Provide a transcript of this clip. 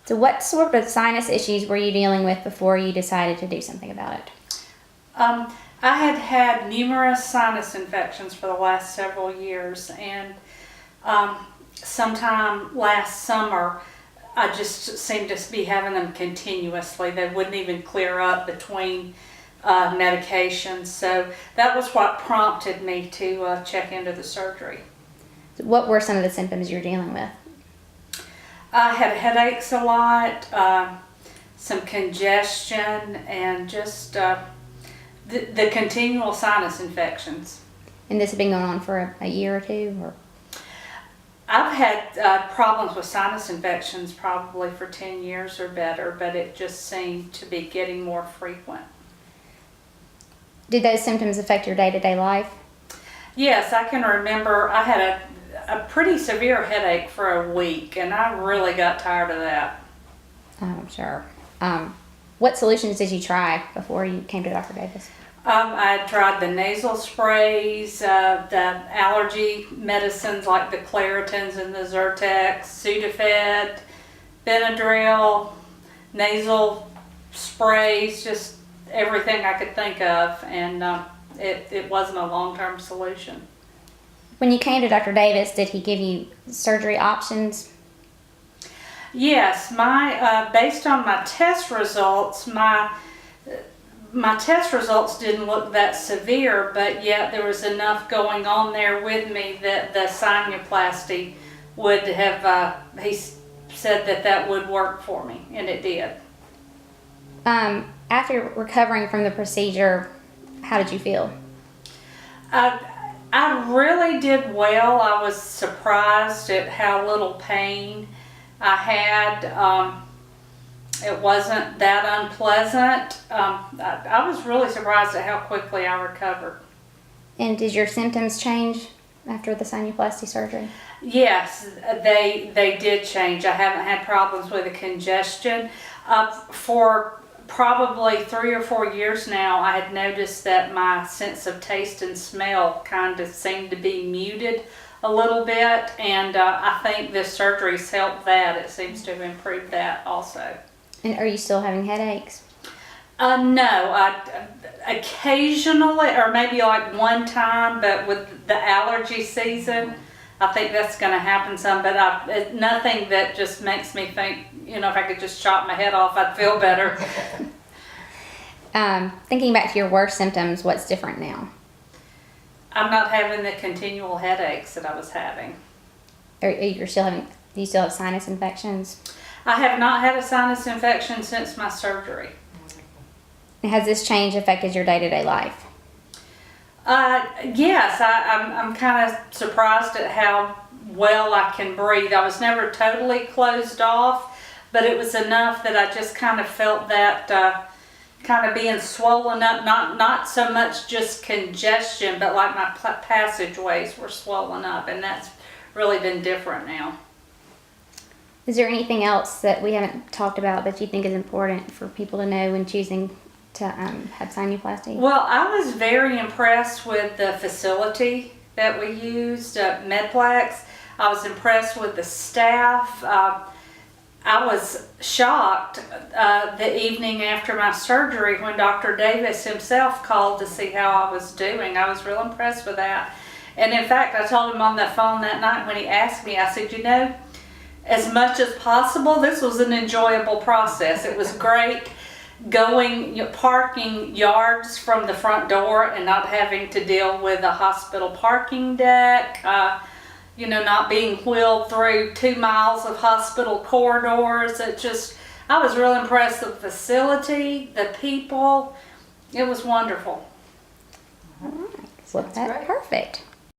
So what sort of sinus issues were you dealing with before you decided to do something about it? I had had numerous sinus infections for the last several years, and sometime last summer I just seemed to be having them continuously. They wouldn't even clear up between medications, so that was what prompted me to check into the surgery. So what were some of the symptoms you were dealing with? I had headaches a lot, some congestion, and just the continual sinus infections. And this had been going on for a year or two? Or? I've had problems with sinus infections probably for 10 years or better, but it just seemed to be getting more frequent. Did those symptoms affect your day-to-day life? Yes, I can remember I had a pretty severe headache for a week, and I really got tired of that. I'm sure. What solutions did you try before you came to Dr. Davis? I tried the nasal sprays, the allergy medicines like the Claritins and the Zyrtex, Sudafed, Benadryl, nasal sprays, just everything I could think of, and it wasn't a long-term solution. When you came to Dr. Davis, did he give you surgery options? Yes, based on my test results, my test results didn't look that severe, but yet there was enough going on there with me that the sinuplasty would have, he said that would work for me, and it did. After recovering from the procedure, how did you feel? I really did well. I was surprised at how little pain I had. It wasn't that unpleasant. I was really surprised at how quickly I recovered. And did your symptoms change after the sinuplasty surgery? Yes, they did change. I haven't had problems with the congestion. For probably 3 or 4 years now, I had noticed that my sense of taste and smell kind of seemed to be muted a little bit, and I think this surgery's helped that. It seems to have improved that also. And are you still having headaches? No, occasionally, or maybe like one time, but with the allergy season, I think that's going to happen some, but nothing that just makes me think, if I could just chop my head off, I'd feel better. Thinking back to your worst symptoms, what's different now? I'm not having the continual headaches that I was having. Do you still have sinus infections? I have not had a sinus infection since my surgery. Has this change affected your day-to-day life? Yes, I'm kind of surprised at how well I can breathe. I was never totally closed off, but it was enough that I just kind of felt that kind of being swollen up, not so much just congestion, but like my passageways were swollen up, and that's really been different now. Is there anything else that we haven't talked about that you think is important for people to know when choosing to have sinuplasty? Well, I was very impressed with the facility that we used, Medplex. I was impressed with the staff. I was shocked the evening after my surgery when Dr. Davis himself called to see how I was doing. I was real impressed with that. And in fact, I told him on the phone that night when he asked me, I said, as much as possible, this was an enjoyable process. It was great parking yards from the front door and not having to deal with a hospital parking deck, not being wheeled through 2 miles of hospital corridors. I was real impressed with the facility, the people. It was wonderful. All right. Well, that's perfect.